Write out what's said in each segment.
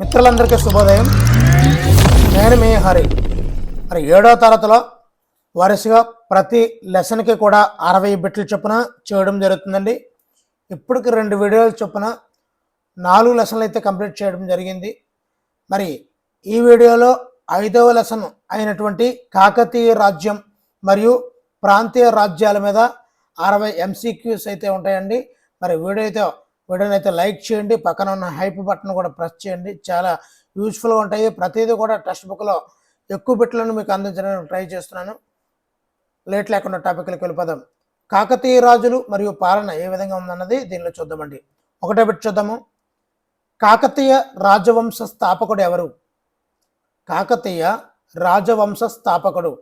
మిత్రులందరికీ శుభోదయం. నేను మీ హరి. మరి 7వ తరగతిలో వరుసగా ప్రతి లెసన్కి కూడా 60 బిట్లు చొప్పున చేయడం జరుగుతుందండి. ఇప్పటికి 2 వీడియోలు చొప్పున 4 లెసన్లు అయితే కంప్లీట్ చేయడం జరిగింది. మరి ఈ వీడియోలో 5వ లెసన్ అయినటువంటి కాకతీయ రాజ్యం మరియు ప్రాంతీయ రాజ్యాల మీద 60 MCQs అయితే ఉంటాయండి. మరి వీడియోని అయితే లైక్ చేయండి, పక్కన ఉన్న హైప్ బటన్ కూడా ప్రెస్ చేయండి. చాలా యూజ్ఫుల్గా ఉంటాయి. ప్రతిదీ కూడా టెక్స్ట్ బుక్లో ఎక్కువ బిట్లను మీకు అందించడానికి ట్రై చేస్తున్నాను. లేట్ లేకుండా టాపిక్లకు వెళ్ళిపోదాం. కాకతీయ రాజులు మరియు పాలన ఏ విధంగా ఉందన్నది దీనిలో చూద్దామండి. ఒకటే బిట్ చూద్దాము. కాకతీయ రాజవంశ స్థాపకుడు ఎవరు? కాకతీయ రాజవంశ స్థాపకుడు.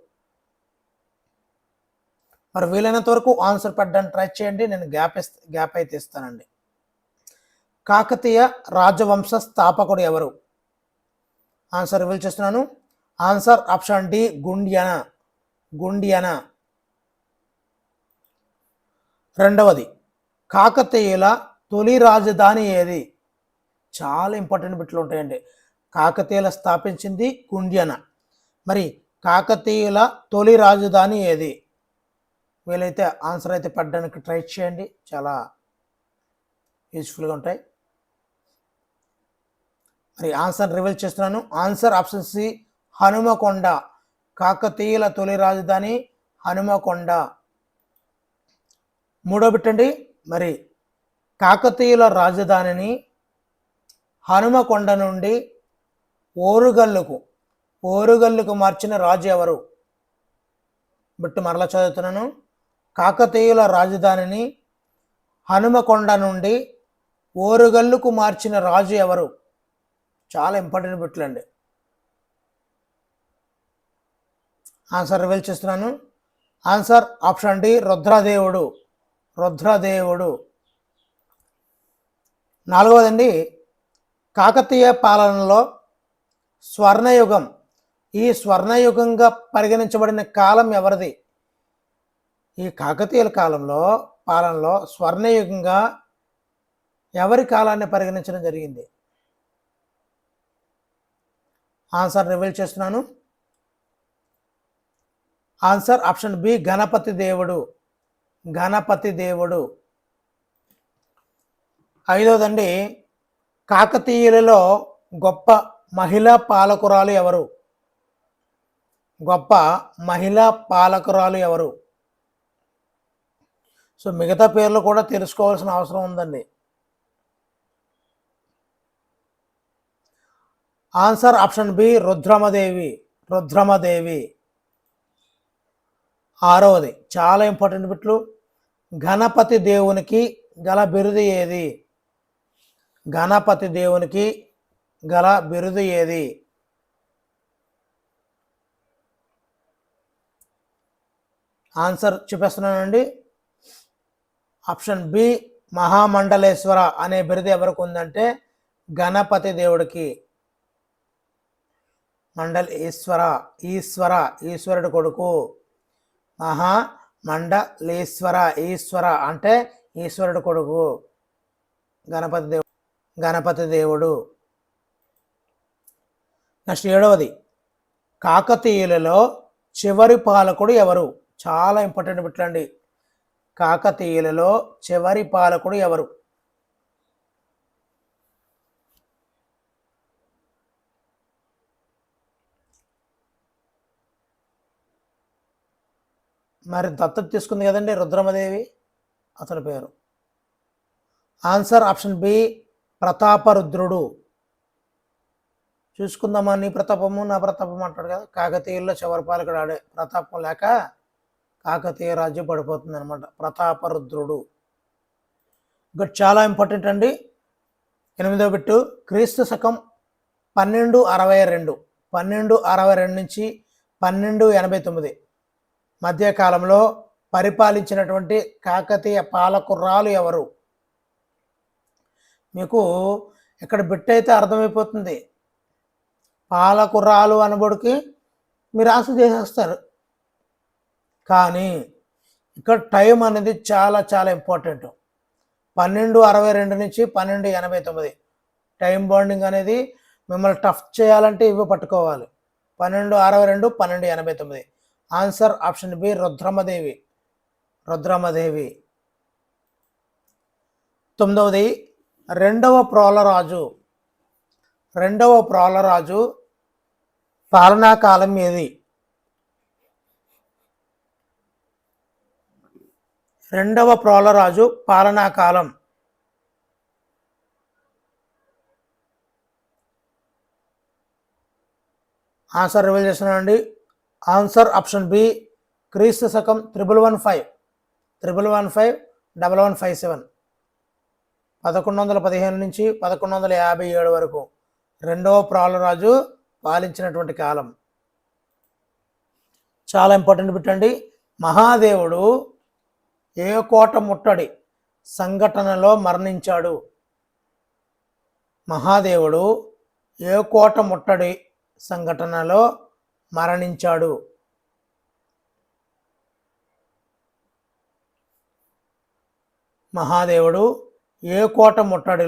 మరి వీలైనంత వరకు ఆన్సర్ పెట్టడానికి ట్రై చేయండి. నేను గ్యాప్ అయితే ఇస్తానండి. కాకతీయ రాజవంశ స్థాపకుడు ఎవరు? ఆన్సర్ రివీల్ చేస్తున్నాను. Answer option D, Gundyana. రెండవది, కాకతీయుల తొలి రాజధాని ఏది? చాలా ఇంపార్టెంట్ బిట్లు ఉంటాయండి. కాకతీయుల స్థాపించింది గుండ్యన. మరి కాకతీయుల తొలి రాజధాని ఏది? వీలైతే ఆన్సర్ అయితే పెట్టడానికి ట్రై చేయండి. చాలా యూజ్ఫుల్గా ఉంటాయి. మరి ఆన్సర్ రివీల్ చేస్తున్నాను. Answer option C, Hanumakonda. కాకతీయుల తొలి రాజధాని హనుమకొండ. మూడో బిట్టండి. మరి కాకతీయుల రాజధానిని హనుమకొండ నుండి ఓరుగల్లుకు మార్చిన రాజు ఎవరు? బిట్టు మరలా చదువుతున్నాను. కాకతీయుల రాజధానిని హనుమకొండ నుండి ఓరుగల్లుకు మార్చిన రాజు ఎవరు? చాలా ఇంపార్టెంట్ బిట్లు అండి. ఆన్సర్ రివీల్ చేస్తున్నాను. ఆన్సర్ ఆప్షన్ డి, రుద్రదేవుడు. నాలుగవదండి, కాకతీయ పాలనలో స్వర్ణయుగం, ఈ స్వర్ణయుగంగా పరిగణించబడిన కాలం ఎవరిది? ఈ కాకతీయుల పాలనలో స్వర్ణయుగంగా ఎవరి కాలాన్ని పరిగణించడం జరిగింది? ఆన్సర్ రివీల్ చేస్తున్నాను. ఆన్సర్ ఆప్షన్ బి, గణపతి దేవుడు. ఐదవదండి, కాకతీయులలో గొప్ప మహిళా పాలకురాలు ఎవరు? సో మిగతా పేర్లు కూడా తెలుసుకోవాల్సిన అవసరం ఉందండి. Answer option B, Rudramadevi. ఆరవది, చాలా ఇంపార్టెంట్ బిట్లు. గణపతి దేవునికి గల బిరుదు ఏది? ఆన్సర్ చూపిస్తున్నానండి. ఆప్షన్ బి, మహామండలేశ్వర అనే బిరుదు ఎవరికి ఉందంటే గణపతి దేవుడికి. ఈశ్వరుడు కొడుకు. ఈశ్వర అంటే ఈశ్వరుడు కొడుకు గణపతి దేవుడు. నెక్స్ట్ 7వది, కాకతీయులలో చివరి పాలకుడు ఎవరు? చాలా ఇంపార్టెంట్ బిట్లండి. కాకతీయులలో చివరి పాలకుడు ఎవరు? మరి దత్తత తీసుకుంది కదండి రుద్రమదేవి, అతని పేరు. ఆన్సర్ ఆప్షన్ బి, ప్రతాపరుద్రుడు. చూసుకుందామా, నీ ప్రతాపము నా ప్రతాపము అంటాడు కదా. కాకతీయుల్లో చివరి పాలకుడు ఆడే. ప్రతాపం లేక కాకతీయ రాజ్యం పడిపోతుంది అనమాట. ప్రతాపరుద్రుడు. ఇంకా చాలా ఇంపార్టెంట్ అండి. 8వ బిట్టు, క్రీస్తు శకం 1262 నుంచి 1289 మధ్యకాలంలో పరిపాలించినటువంటి కాకతీయ పాలకురాలు ఎవరు? మీకు ఇక్కడ బిట్ అయితే అర్థమైపోతుంది. పాలకురాలు అనబడికి మీరు ఆన్సర్ చేసేస్తారు. కానీ ఇక్కడ టైం అనేది చాలా చాలా ఇంపార్టెంట్. 1262 నుంచి 1289 టైం బాండింగ్ అనేది మిమ్మల్ని టఫ్ చేయాలంటే ఇవి పట్టుకోవాలి. 1262 1289. Answer option B Rudramadevi. Rudramadevi. 9వది రెండవ ప్రోలరాజు పాలనా కాలం ఏది? రెండవ ప్రోలరాజు పాలనా కాలం. ఆన్సర్ రివీల్ చేస్తున్నానండి. ఆన్సర్ ఆప్షన్ బి క్రీస్తు శకం 1115 1157. 1115 నుంచి 1157 వరకు రెండవ ప్రోలరాజు పాలించినటువంటి కాలం. చాలా ఇంపార్టెంట్ పెట్టండి. మహాదేవుడు ఏ కోట ముట్టడి సంఘటనలో మరణించాడు? మహాదేవుడు ఏ కోట ముట్టడి సంఘటనలో మరణించాడు? మహాదేవుడు ఏ కోట ముట్టడి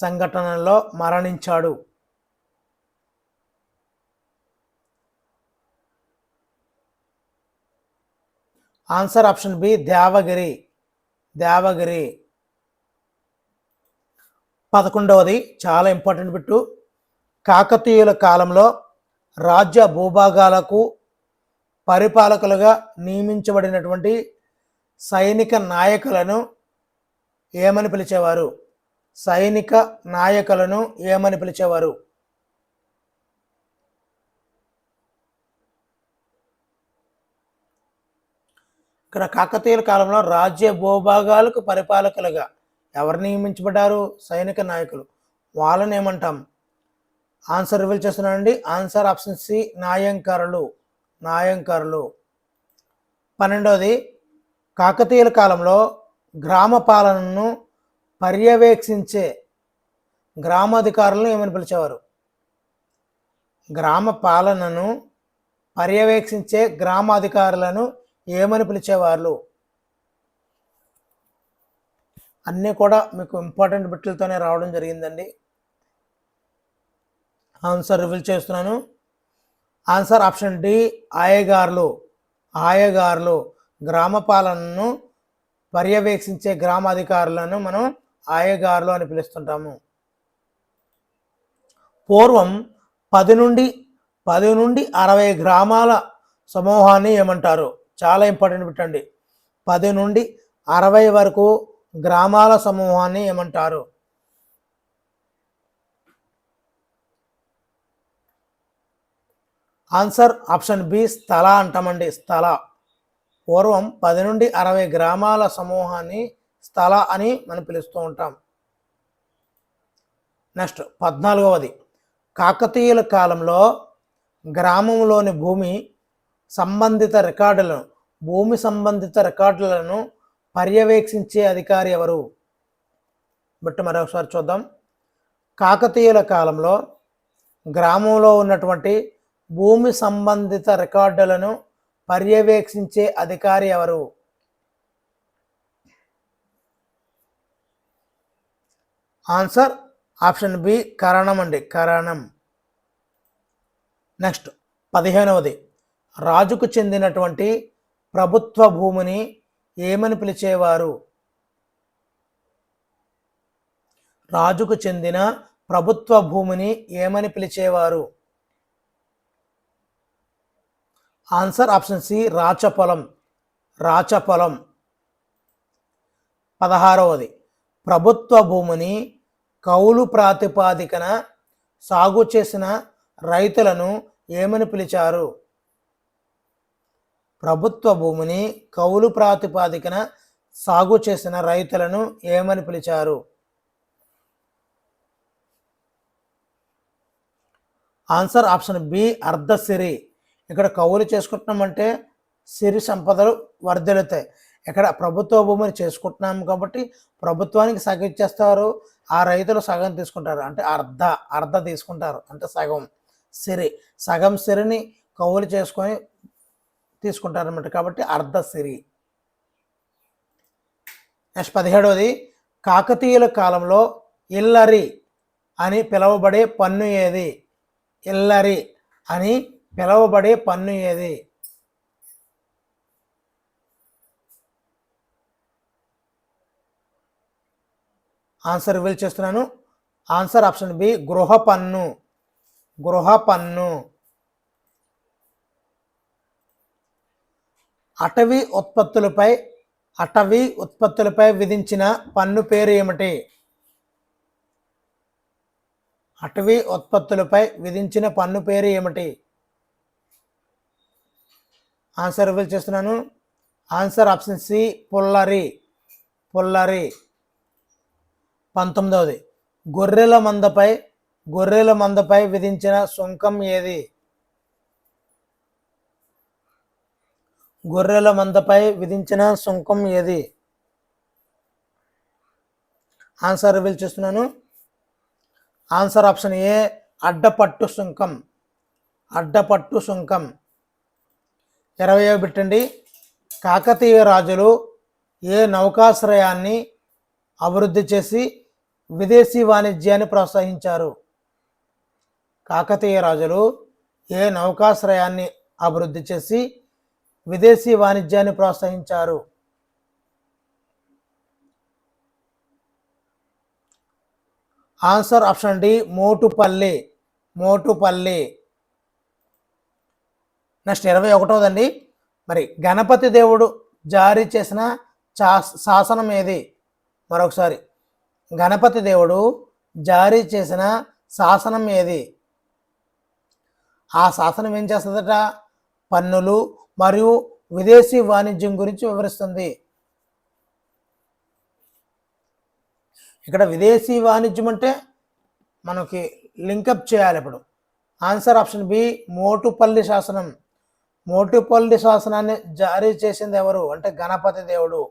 సంఘటనలో మరణించాడు? Answer option B Devagiri. 11వది చాలా ఇంపార్టెంట్ బిట్టు. కాకతీయుల కాలంలో రాజ్య భూభాగాలకు పరిపాలకులుగా నియమించబడినటువంటి సైనిక నాయకులను ఏమని పిలిచేవారు? ఇక్కడ కాకతీయుల కాలంలో రాజ్య భూభాగాలకు పరిపాలకులుగా ఎవరు నియమించబడ్డారు? సైనిక నాయకులు. వాళ్ళని ఏమంటాం? ఆన్సర్ రివీల్ చేస్తున్నానండి. ఆన్సర్ ఆప్షన్ సి నాయంకరులు. 12వది కాకతీయుల కాలంలో గ్రామ పాలనను పర్యవేక్షించే గ్రామాధికారులను ఏమని పిలిచేవారు? గ్రామ పాలనను పర్యవేక్షించే గ్రామాధికారులను ఏమని పిలిచేవాళ్ళు? అన్నీ కూడా మీకు ఇంపార్టెంట్ బిట్లతోనే రావడం జరిగిందండి. ఆన్సర్ రివీల్ చేస్తున్నాను. ఆన్సర్ ఆప్షన్ డి ఆయగారులు. గ్రామ పాలనను పర్యవేక్షించే గ్రామాధికారులను మనం ఆయగారులు అని పిలుస్తుంటాము. పూర్వం 10 నుండి 60 గ్రామాల సమూహాన్ని ఏమంటారు? చాలా ఇంపార్టెంట్ పెట్టండి. 10 నుండి 60 వరకు గ్రామాల సమూహాన్ని ఏమంటారు? ఆన్సర్ ఆప్షన్ బి స్థల అంటామండి. స్థల. పూర్వం 10 నుండి 60 గ్రామాల సమూహాన్ని స్థల అని మనం పిలుస్తూ ఉంటాం. నెక్స్ట్ 14వది కాకతీయుల కాలంలో గ్రామంలోని భూమి సంబంధిత రికార్డులను పర్యవేక్షించే అధికారి ఎవరు? బట్ మరొకసారి చూద్దాం. కాకతీయుల కాలంలో గ్రామంలో ఉన్నటువంటి భూమి సంబంధిత రికార్డులను పర్యవేక్షించే అధికారి ఎవరు? ఆన్సర్ ఆప్షన్ బి కరణం అండి. కరణం. నెక్స్ట్ 15వది రాజుకు చెందినటువంటి ప్రభుత్వ భూమిని ఏమని పిలిచేవారు? రాజుకు చెందిన ప్రభుత్వ భూమిని ఏమని పిలిచేవారు? ఆన్సర్ ఆప్షన్ సి రాచపొలం. 16వది ప్రభుత్వ భూమిని కౌలు ప్రాతిపాదికన సాగు చేసిన రైతులను ఏమని పిలిచారు? ప్రభుత్వ భూమిని కౌలు ప్రాతిపాదికన సాగు చేసిన రైతులను ఏమని పిలిచారు? ఆన్సర్ ఆప్షన్ బి అర్ధసిరి. ఇక్కడ కౌలు చేసుకుంటున్నామంటే సిరి సంపదలు వర్ధిల్లుతాయి. ఇక్కడ ప్రభుత్వ భూమిని చేసుకుంటున్నాం కాబట్టి ప్రభుత్వానికి సగం ఇచ్చేస్తారు, ఆ రైతులు సగం తీసుకుంటారు, అంటే అర్ధ తీసుకుంటారు, అంటే సగం సిరిని కౌలు చేసుకొని తీసుకుంటారన్నమాట, కాబట్టి అర్ధసిరి. నెక్స్ట్ 17వది కాకతీయుల కాలంలో ఇల్లరి అని పిలువబడే పన్ను ఏది? ఇల్లరి అని పిలువబడే పన్ను ఏది? ఆన్సర్ రివీల్ చేస్తున్నాను. ఆన్సర్ ఆప్షన్ బి గృహ పన్ను. గృహ పన్ను. అటవీ ఉత్పత్తులపై విధించిన పన్ను పేరు ఏమిటి? అటవీ ఉత్పత్తులపై విధించిన పన్ను పేరు ఏమిటి? ఆన్సర్ రివీల్ చేస్తున్నాను. ఆన్సర్ ఆప్షన్ సి పుల్లరి. పుల్లరి. 19వది గొర్రెల మందపై విధించిన సుంకం ఏది? గొర్రెల మందపై విధించిన సుంకం ఏది? ఆన్సర్ రివీల్ చేస్తున్నాను. ఆన్సర్ ఆప్షన్ ఏ అడ్డపట్టు సుంకం. అడ్డపట్టు సుంకం. 20వ పెట్టండి. కాకతీయ రాజులు ఏ నౌకాశ్రయాన్ని అభివృద్ధి చేసి విదేశీ వాణిజ్యాన్ని ప్రోత్సహించారు? కాకతీయ రాజులు ఏ నౌకాశ్రయాన్ని అభివృద్ధి చేసి విదేశీ వాణిజ్యాన్ని ప్రోత్సహించారు? Answer option D Motupalli. Motupalli. Next 21వదండి. మరి గణపతి దేవుడు జారీ చేసిన శాసనం ఏది? మరొకసారి, గణపతి దేవుడు జారీ చేసిన శాసనం ఏది? ఆ శాసనం ఏం చేస్తుందట? పన్నులు మరియు విదేశీ వాణిజ్యం గురించి వివరిస్తుంది. ఇక్కడ విదేశీ వాణిజ్యం అంటే మనకి లింకప్ చేయాలి. ఇప్పుడు ఆన్సర్ ఆప్షన్ బి మోటుపల్లి శాసనం. మోటుపల్లి శాసనాన్ని జారీ చేసింది ఎవరు అంటే గణపతి దేవుడు.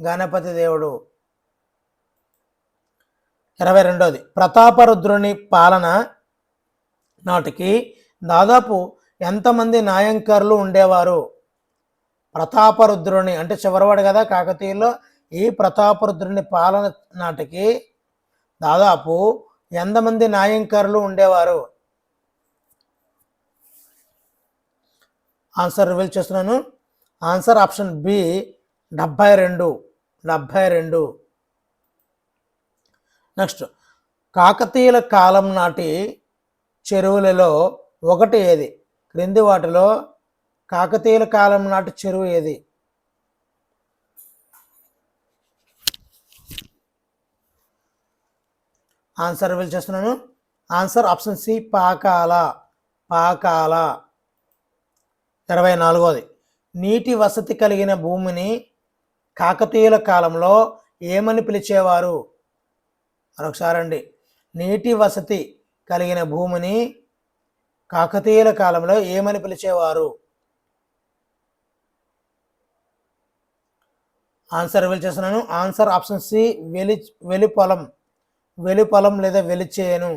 గణపతి దేవుడు. 22వది ప్రతాపరుద్రుని పాలన నాటికి దాదాపు ఎంతమంది నాయంకర్లు ఉండేవారు? ప్రతాపరుద్రుని అంటే చివరివాడు కదా కాకతీయుల్లో. ఈ ప్రతాపరుద్రుని పాలన నాటికి దాదాపు ఎంతమంది నాయంకర్లు ఉండేవారు? ఆన్సర్ రివీల్ చేస్తున్నాను. Answer option B 72. 72. నెక్స్ట్ కాకతీయుల కాలం నాటి చెరువులలో ఒకటి ఏది? క్రింది వాటిలో కాకతీయుల కాలం నాటి చెరువు ఏది? ఆన్సర్ రివీల్ చేస్తున్నాను. Answer option C Pakala. Pakala. 24వది నీటి వసతి కలిగిన భూమిని కాకతీయుల కాలంలో ఏమని పిలిచేవారు? మరొకసారి అండి, నీటి వసతి కలిగిన భూమిని కాకతీయుల కాలంలో ఏమని పిలిచేవారు? ఆన్సర్ రివీల్ చేస్తున్నాను. ఆన్సర్ ఆప్షన్ సి వెలిపొలం. వెలిపొలం లేదా వెలిచేను.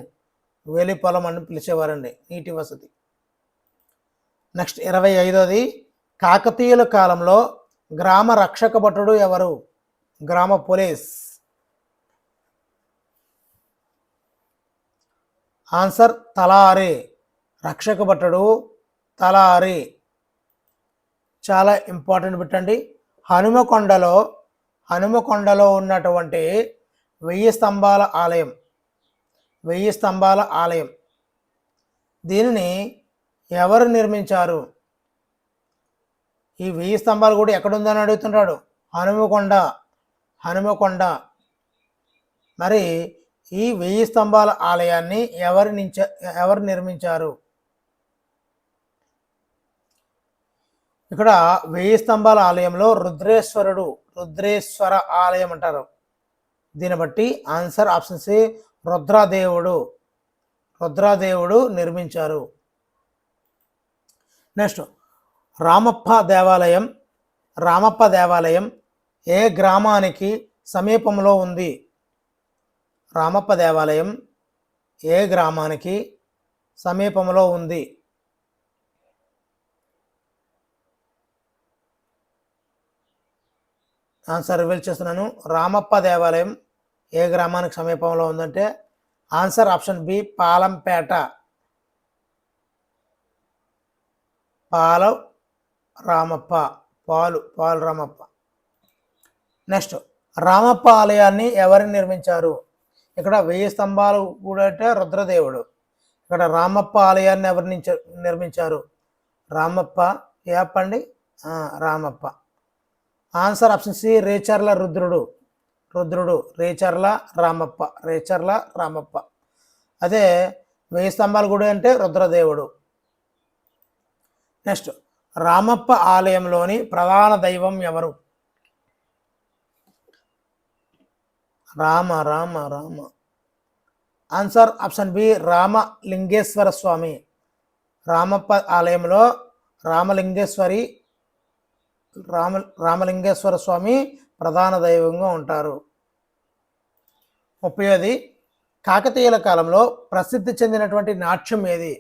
వెలిపొలం అని పిలిచేవారండి నీటి వసతి. నెక్స్ట్ 25వది కాకతీయుల కాలంలో గ్రామ రక్షక భటుడు ఎవరు? గ్రామ పోలీస్. ఆన్సర్ తలారి. రక్షక భటుడు తలారి. చాలా ఇంపార్టెంట్ పెట్టండి. హనుమకొండలో ఉన్నటువంటి 1000 స్తంభాల ఆలయం. 1000 స్తంభాల ఆలయం దీనిని ఎవరు నిర్మించారు? ఈ 1000 స్తంభాలు కూడా ఎక్కడుందని అడుగుతుంటాడు. హనుమకొండ. మరి ఈ 1000 స్తంభాల ఆలయాన్ని ఎవరు నిర్మించారు? ఇక్కడ 1000 స్తంభాల ఆలయంలో రుద్రేశ్వర ఆలయం అంటారు. దీన్ని బట్టి ఆన్సర్ ఆప్షన్ సి రుద్రదేవుడు నిర్మించారు. నెక్స్ట్ రామప్ప దేవాలయం ఏ గ్రామానికి సమీపంలో ఉంది? రామప్ప దేవాలయం ఏ గ్రామానికి సమీపంలో ఉంది? ఆన్సర్ రివీల్ చేస్తున్నాను. రామప్ప దేవాలయం ఏ గ్రామానికి సమీపంలో ఉందంటే ఆన్సర్ ఆప్షన్ బి పాలంపేట. పాలు రామప్ప. పాలు రామప్ప. నెక్స్ట్, రామప్ప ఆలయాన్ని ఎవరు నిర్మించారు? ఇక్కడ 1000 స్తంభాలు కూడా అంటే రుద్రదేవుడు. ఇక్కడ రామప్ప ఆలయాన్ని ఎవరు నిర్మించారు? రామప్ప. ఏపండి Ramappa. Answer option C Recharla రుద్రుడు. రేచర్ల రామప్ప. అదే 1000 స్తంభాల గుడి అంటే రుద్రదేవుడు. నెక్స్ట్, రామప్ప ఆలయంలోని ప్రధాన దైవం ఎవరు? Rama. Answer option B Ramalingeswara Swamy. Ramappa ఆలయంలో రామలింగేశ్వర స్వామి ప్రధాన దైవంగా ఉంటారు. 30ది, కాకతీయుల కాలంలో ప్రసిద్ధి చెందినటువంటి నాట్యం ఏది?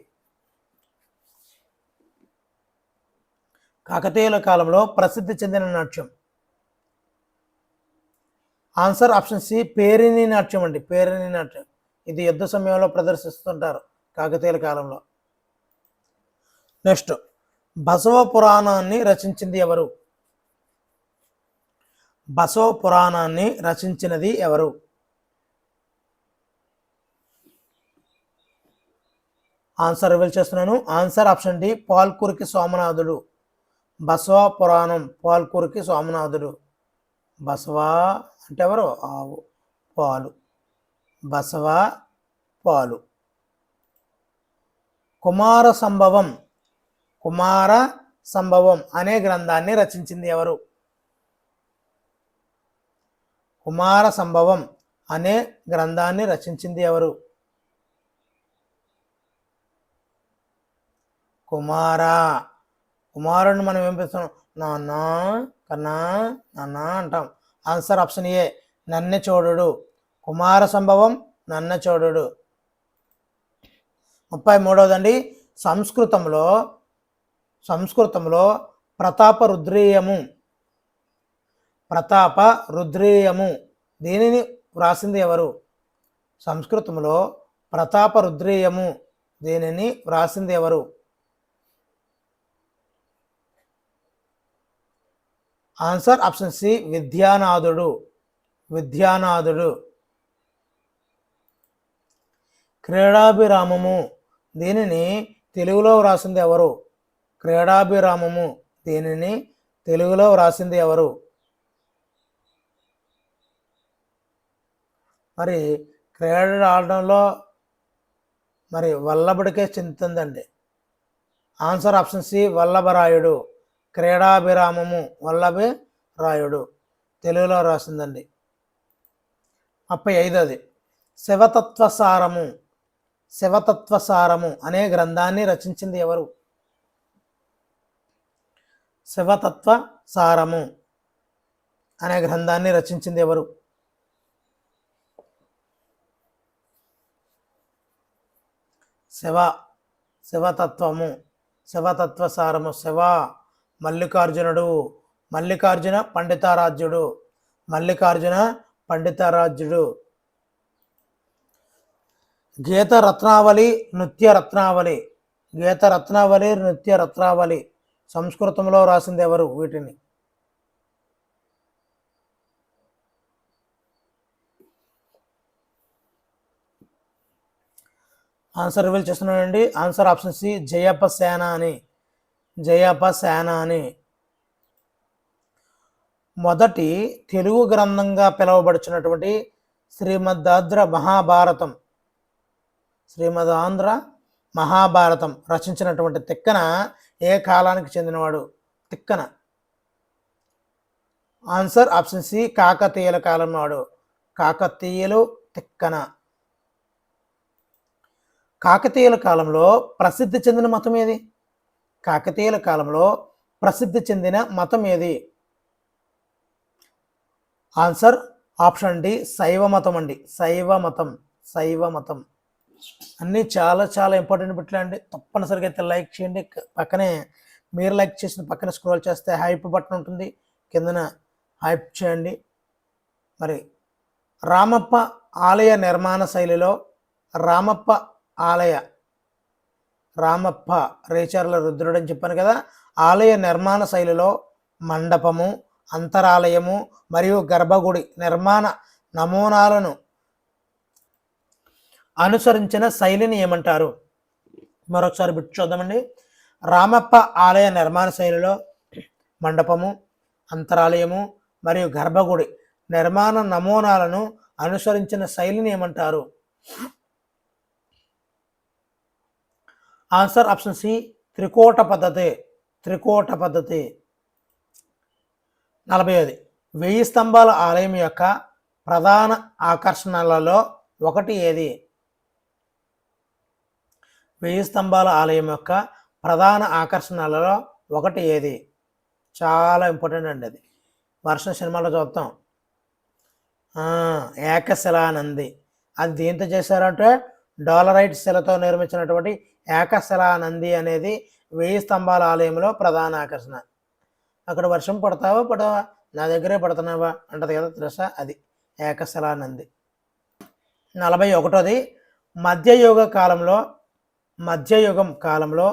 కాకతీయుల కాలంలో ప్రసిద్ధి చెందిన నాట్యం. ఆన్సర్ ఆప్షన్ సి పేరిణి నాట్యం అండి. పేరిణి నాట్యం. ఇది యుద్ధ సమయంలో ప్రదర్శిస్తుంటారు కాకతీయుల కాలంలో. నెక్స్ట్, బసవ పురాణాన్ని రచించింది ఎవరు? బసవ పురాణాన్ని రచించినది ఎవరు? ఆన్సర్ రివీల్ చేస్తున్నాను. ఆన్సర్ ఆప్షన్ డి పాల్కురికి సోమనాథుడు. బసవ పురాణం పాల్కురికి సోమనాథుడు. బసవ అంటే ఎవరు? ఆవు. పాలు. బసవ పాలు. కుమార సంభవం అనే గ్రంథాన్ని రచించింది ఎవరు? కుమార సంభవం అనే గ్రంథాన్ని రచించింది ఎవరు? కుమారుడిని మనం ఏం పిలుస్తాం? నాన్న, కన్నా, నాన్న అంటాం. ఆన్సర్ ఆప్షన్ ఏ నన్నెచోడుడు. కుమార సంభవం నన్నెచోడుడు. 33వదండి, సంస్కృతంలో ప్రతాప రుద్రీయము దీనిని వ్రాసింది ఎవరు? సంస్కృతంలో ప్రతాప రుద్రీయము దీనిని వ్రాసింది ఎవరు? Answer option C విద్యానాథుడు. క్రీడాభిరామము దీనిని తెలుగులో వ్రాసింది ఎవరు? క్రీడాభిరామము దీనిని తెలుగులో వ్రాసింది ఎవరు? మరి క్రీడ ఆడడంలో మరి వల్లభుడికే చెందుతుందండి. Answer option C Vallabharayudu. Kridabhiramamu Vallabhi Rayudu తెలుగులో రాసిందండి. 35వది, శివతత్వసారము అనే గ్రంథాన్ని రచించింది ఎవరు? శివతత్వసారము అనే గ్రంథాన్ని రచించింది ఎవరు? శివతత్వసారము మల్లికార్జున పండితారాజ్యుడు. గీత రత్నావళి నృత్య రత్నావళి సంస్కృతంలో రాసింది ఎవరు? వీటిని ఆన్సర్ రివీల్ చేస్తున్నానండి. Answer option C Jayapa Senani. మొదటి తెలుగు గ్రంథంగా పిలువబడుచున్నటువంటి శ్రీమదాంధ్ర మహాభారతం రచించినటువంటి తిక్కన ఏ కాలానికి చెందినవాడు? తిక్కన. ఆన్సర్ ఆప్షన్ సి కాకతీయుల కాలం నాడు. తిక్కన. కాకతీయుల కాలంలో ప్రసిద్ధి చెందిన మతం ఏది? ఆన్సర్ ఆప్షన్ డి శైవ మతం. అన్నీ చాలా చాలా ఇంపార్టెంట్ బిట్లు అండి. తప్పనిసరిగా అయితే లైక్ చేయండి. పక్కనే మీరు లైక్ చేసిన పక్కన స్క్రోల్ చేస్తే హైప్ బటన్ ఉంటుంది, కిందన హైప్ చేయండి. మరి రామప్ప ఆలయ నిర్మాణ శైలిలో రామప్ప ఆలయ రామప్ప రేచర్ల రుద్రుడు అని చెప్పాను కదా, ఆలయ నిర్మాణ శైలిలో మండపము, అంతరాలయము మరియు గర్భగుడి నిర్మాణ నమూనాలను అనుసరించిన శైలిని ఏమంటారు? మరొకసారి బిట్ చూద్దామండి. రామప్ప ఆలయ నిర్మాణ శైలిలో మండపము, అంతరాలయము మరియు గర్భగుడి నిర్మాణ నమూనాలను అనుసరించిన శైలిని ఏమంటారు? ఆన్సర్ ఆప్షన్ సి, త్రికోట పద్ధతి. త్రికోట పద్ధతి. 45. 1000 స్తంభాల ఆలయం యొక్క ప్రధాన ఆకర్షణలలో ఒకటి ఏది? 1000 స్తంభాల ఆలయం యొక్క ప్రధాన ఆకర్షణలలో ఒకటి ఏది? చాలా ఇంపార్టెంట్ అండి అది. వర్షం సినిమాలో చూద్దాం. ఏకశిలానంది. అది దేంతో చేశారంటే డాలరైట్ శిలతో నిర్మించినటువంటి ఏకశిలానంది అనేది 1000 స్తంభాల ఆలయంలో ప్రధాన ఆకర్షణ. అక్కడ వర్షం పడతావా పడవా, నా దగ్గరే పడుతున్నావా అంటది కదా త్రిష, అది ఏకశిలానంది. 41. మధ్యయుగం కాలంలో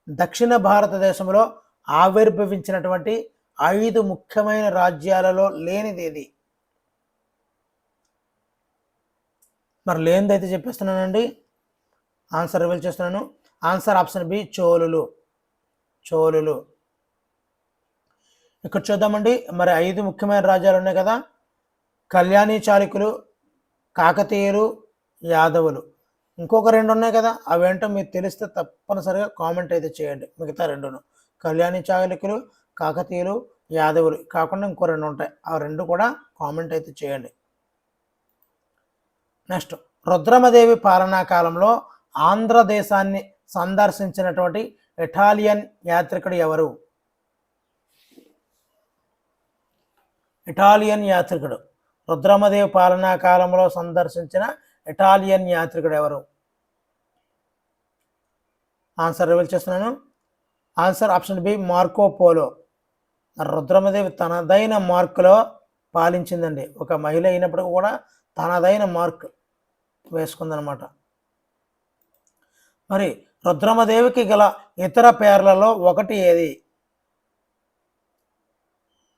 దక్షిణ భారతదేశంలో ఆవిర్భవించినటువంటి 5 ముఖ్యమైన రాజ్యాలలో లేనిదేది? మరి లేనిదైతే చెప్పేస్తున్నానండి, ఆన్సర్ రివీల్ చేస్తున్నాను. ఆన్సర్ ఆప్షన్ బి, చోళులు. చోళులు. ఇక్కడ చూద్దామండి. మరి 5 ముఖ్యమైన రాజ్యాలు ఉన్నాయి కదా, కళ్యాణి చాళుక్యులు, కాకతీయులు, యాదవులు. ఇంకొక 2 ఉన్నాయి కదా, అవేంటో మీకు తెలిస్తే తప్పనిసరిగా కామెంట్ అయితే చేయండి. మిగతా 2ను కళ్యాణి చాళుక్యులు, కాకతీయులు, యాదవులు కాకుండా ఇంకో 2 ఉంటాయి, ఆ 2 కూడా కామెంట్ అయితే చేయండి. నెక్స్ట్, రుద్రమదేవి పాలనా కాలంలో ఆంధ్రదేశాన్ని సందర్శించినటువంటి ఇటాలియన్ యాత్రికుడు ఎవరు? ఇటాలియన్ యాత్రికుడు. రుద్రమదేవి పాలనా కాలంలో సందర్శించిన ఇటాలియన్ యాత్రికుడు ఎవరు? ఆన్సర్ రివీల్ చేస్తున్నాను. Answer option B, Marco Polo. Rudramadevi తనదైన మార్కులో పాలించిందండి. ఒక మహిళ అయినప్పటికీ కూడా తనదైన మార్క్ వేసుకుందనమాట. మరి రుద్రమదేవికి గల ఇతర పేర్లలో ఒకటి ఏది?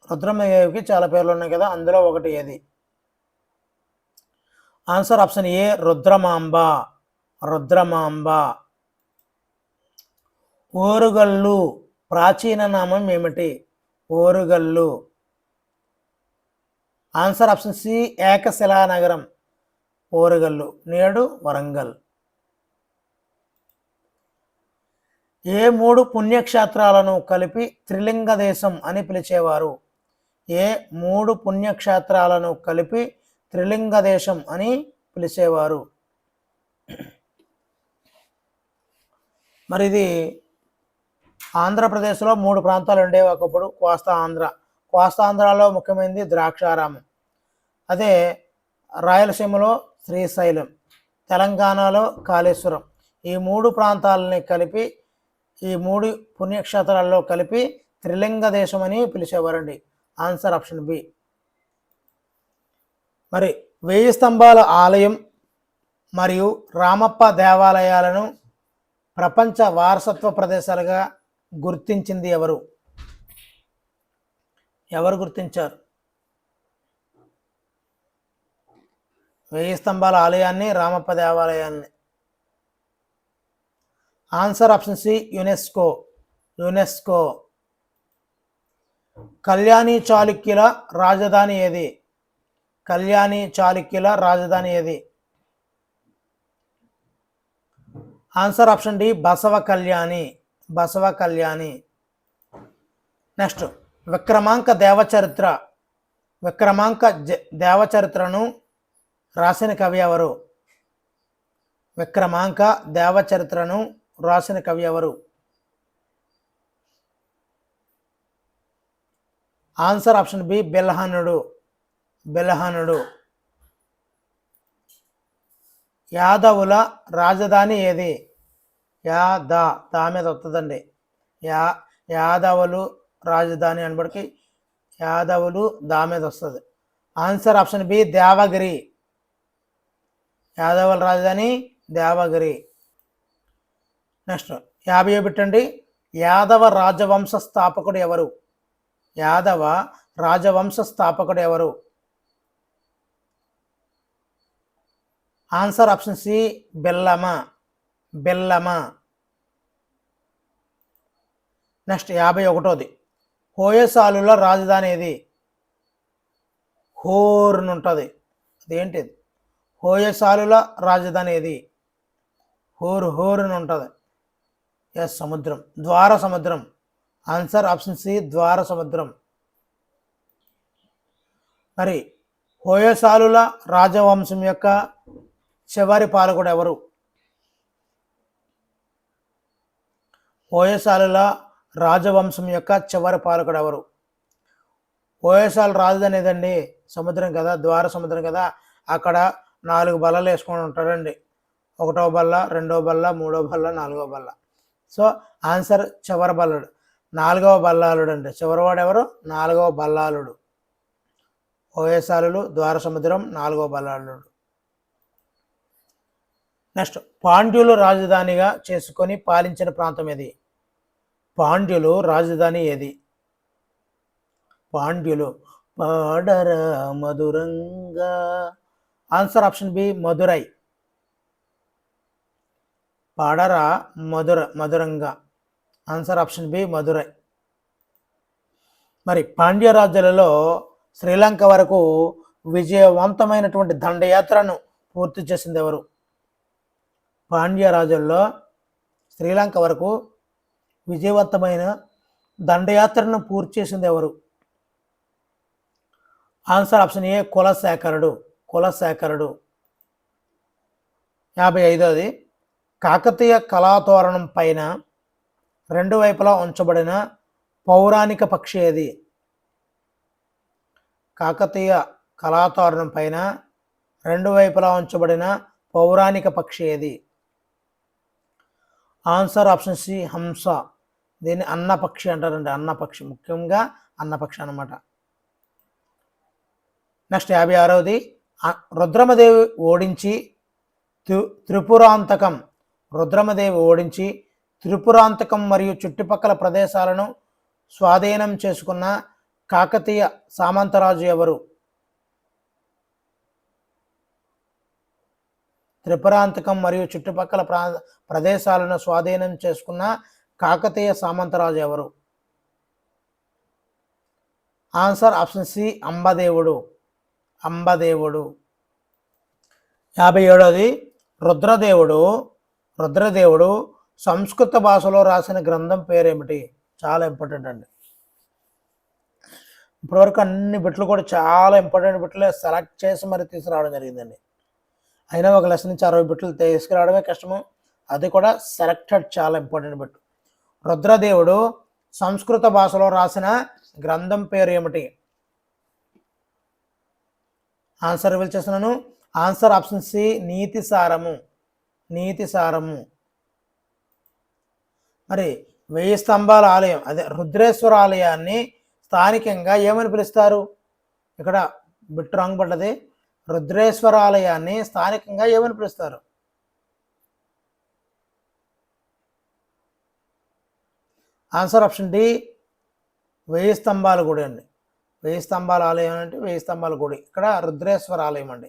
రుద్రమదేవికి చాలా పేర్లు ఉన్నాయి కదా, అందులో ఒకటి ఏది? ఆన్సర్ ఆప్షన్ ఏ, రుద్రమాంబ. రుద్రమాంబ. ఓరుగల్లు ప్రాచీన నామం ఏమిటి? ఓరుగల్లు. ఆన్సర్ ఆప్షన్ సి, ఏకశిలా నగరం. ఓరుగల్లు నేడు వరంగల్. ఏ 3 పుణ్యక్షేత్రాలను కలిపి త్రిలింగ దేశం అని పిలిచేవారు? ఏ 3 పుణ్యక్షేత్రాలను కలిపి త్రిలింగ దేశం అని పిలిచేవారు? మరి ఇది ఆంధ్రప్రదేశ్లో 3 ప్రాంతాలు ఉండేవి ఒకప్పుడు. కోస్తాంధ్రలో ముఖ్యమైనది ద్రాక్షారామం. అదే రాయలసీమలో శ్రీశైలం, తెలంగాణలో కాళేశ్వరం. ఈ 3 ప్రాంతాలని కలిపి, ఈ 3 పుణ్యక్షేత్రాల్లో కలిపి త్రిలింగ దేశం అని పిలిచేవారండి. Answer option B. మరి 1000 స్తంభాల ఆలయం మరియు రామప్ప దేవాలయాలను ప్రపంచ వారసత్వ ప్రదేశాలుగా గుర్తించింది ఎవరు? ఎవరు గుర్తించారు 1000 స్తంభాల ఆలయాన్ని, రామప్ప దేవాలయాన్ని? Answer option C, UNESCO. UNESCO. Kalyani చాళుక్యుల రాజధాని ఏది? కళ్యాణి చాళుక్యుల రాజధాని ఏది? Answer option D, Basava Kalyani. Basava Kalyani. Next, Vikramanka దేవచరిత్రను రాసిన కవి ఎవరు? విక్రమాంక దేవచరిత్రను రాసిన కవి ఎవరు? ఆన్సర్ ఆప్షన్ బి, బిల్హణుడు. బిల్హణుడు. యాదవుల రాజధాని ఏది? దా మీద వస్తుందండి. యాదవులు రాజధాని అనబడికి యాదవులు దా మీద వస్తుంది. Answer option B, Devagiri. యాదవుల రాజధాని దేవగిరి. నెక్స్ట్ 50 పెట్టండి. యాదవ రాజవంశ స్థాపకుడు ఎవరు? యాదవ రాజవంశ స్థాపకుడు ఎవరు? Answer option C Bellama. Bellama. Next 51. హోయసాలుల రాజధాని ఏది? హోర్ని ఉంటుంది. అదేంటిది? హోయసాలుల రాజధాని ఏది? హోర్ని ఉంటుంది. ఎస్, సముద్రం. ద్వార సముద్రం. ఆన్సర్ ఆప్షన్ సి ద్వార సముద్రం. మరి హోయసాలుల రాజవంశం యొక్క చివరి పాలకుడు ఎవరు? హోయసాలుల రాజవంశం యొక్క చివరి పాలకుడు ఎవరు? హోయసాల రాజధాని ఏదండి? సముద్రం కదా, ద్వార సముద్రం కదా. అక్కడ 4 బల్లలు వేసుకొని ఉంటాడండి. 1వ బల్ల, 2వ బల్ల, 3వ బల్ల, 4వ బల్ల. సో ఆన్సర్ చివరి బల్లుడు, 4వ బల్లాలుడు అండి. చివరివాడు ఎవరు? 4వ బల్లాలుడు. హోయసాలులు, ద్వార సముద్రం, 4వ బల్లాలుడు. నెక్స్ట్, పాండ్యులు రాజధానిగా చేసుకొని పాలించిన ప్రాంతం ఏది? పాండ్యులు రాజధాని ఏది? పాండ్యులు పాడర మధురంగా. Answer option B Madurai. పాడర మధురంగా. Answer option B Madurai. మరి పాండ్య రాజ్యాలలో శ్రీలంక వరకు విజయవంతమైనటువంటి దండయాత్రను పూర్తి చేసింది ఎవరు? పాండ్య రాజుల్లో శ్రీలంక వరకు విజయవంతమైన దండయాత్రను పూర్తి చేసింది ఎవరు? ఆన్సర్ ఆప్షన్ ఏ కులశేఖరుడు. కులశేఖరుడు. 55. కాకతీయ కళాతోరణం పైన 2 వైపులా ఉంచబడిన పౌరాణిక పక్షి ఏది? కాకతీయ కళాతోరణం పైన 2 వైపులా ఉంచబడిన పౌరాణిక పక్షి ఏది? ఆన్సర్ ఆప్షన్ సి హంస. దీన్ని అన్నపక్షి అంటారండి. అన్నపక్షి, ముఖ్యంగా అన్నపక్షి అన్నమాట. నెక్స్ట్ 56. రుద్రమదేవి ఓడించి త్రిపురాంతకం. రుద్రమదేవి ఓడించి త్రిపురాంతకం మరియు చుట్టుపక్కల ప్రదేశాలను స్వాధీనం చేసుకున్న కాకతీయ సామంతరాజు ఎవరు? త్రిపురాంతకం మరియు చుట్టుపక్కల ప్రదేశాలను స్వాధీనం చేసుకున్న కాకతీయ సామంతరాజు ఎవరు? ఆన్సర్ ఆప్షన్ సి అంబదేవుడు. అంబదేవుడు. 57. రుద్రదేవుడు సంస్కృత భాషలో రాసిన గ్రంథం పేరేమిటి? చాలా ఇంపార్టెంట్ అండి. ఇప్పటివరకు అన్ని బిట్లు కూడా చాలా ఇంపార్టెంట్ బిట్లే సెలెక్ట్ చేసి మరి తీసుకురావడం జరిగిందండి. అయినా ఒక లెసన్ నుంచి 60 బిట్లు తీసుకురావడమే కష్టము, అది కూడా సెలెక్టెడ్ చాలా ఇంపార్టెంట్ బిట్. రుద్రదేవుడు సంస్కృత భాషలో రాసిన గ్రంథం పేరు ఏమిటి? ఆన్సర్ రివీల్ చేస్తున్నాను. ఆన్సర్ ఆప్షన్ సి నీతిసారము. నీతిసారము. మరి 1000 స్తంభాల ఆలయం, అదే రుద్రేశ్వర ఆలయాన్ని స్థానికంగా ఏమని పిలుస్తారు? ఇక్కడ బిట్ రాంగ్ పడ్డది. రుద్రేశ్వర ఆలయాన్ని స్థానికంగా ఏమని పిలుస్తారు? ఆన్సర్ ఆప్షన్ డి 1000 స్తంభాల గుడి అండి. 1000 స్తంభాల ఆలయం అంటే 1000 స్తంభాల గుడి. ఇక్కడ రుద్రేశ్వర ఆలయం అండి.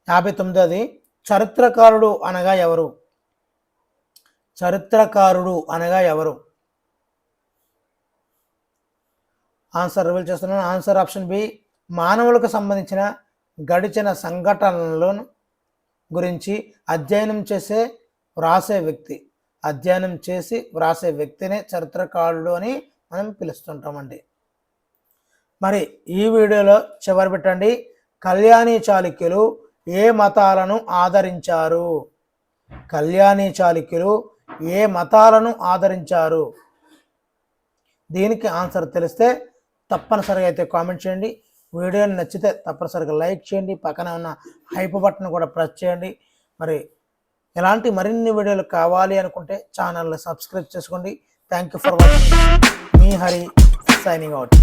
59. చరిత్రకారుడు అనగా ఎవరు? చరిత్రకారుడు అనగా ఎవరు? ఆన్సర్ రివీల్ చేస్తున్నాను. ఆన్సర్ ఆప్షన్ బి మానవులకు సంబంధించిన గడిచిన సంఘటనలను గురించి అధ్యయనం చేసి వ్రాసే వ్యక్తినే చరిత్రకారుడు అని మనం పిలుస్తుంటామండి. మరి ఈ వీడియోలో చివరి పెట్టండి, కళ్యాణీ చాళుక్యులు ఏ మతాలను ఆదరించారు? కళ్యాణీ చాళుక్యులు ఏ మతాలను ఆదరించారు? దీనికి ఆన్సర్ తెలిస్తే తప్పనిసరిగా అయితే కామెంట్ చేయండి. వీడియోని నచ్చితే తప్పనిసరిగా లైక్ చేయండి. పక్కన ఉన్న హైప్ బటన్ కూడా ప్రెస్ చేయండి. మరి ఇలాంటి మరిన్ని వీడియోలు కావాలి అనుకుంటే ఛానల్ని సబ్స్క్రైబ్ చేసుకోండి. Thank you for watching. Me Hari signing out.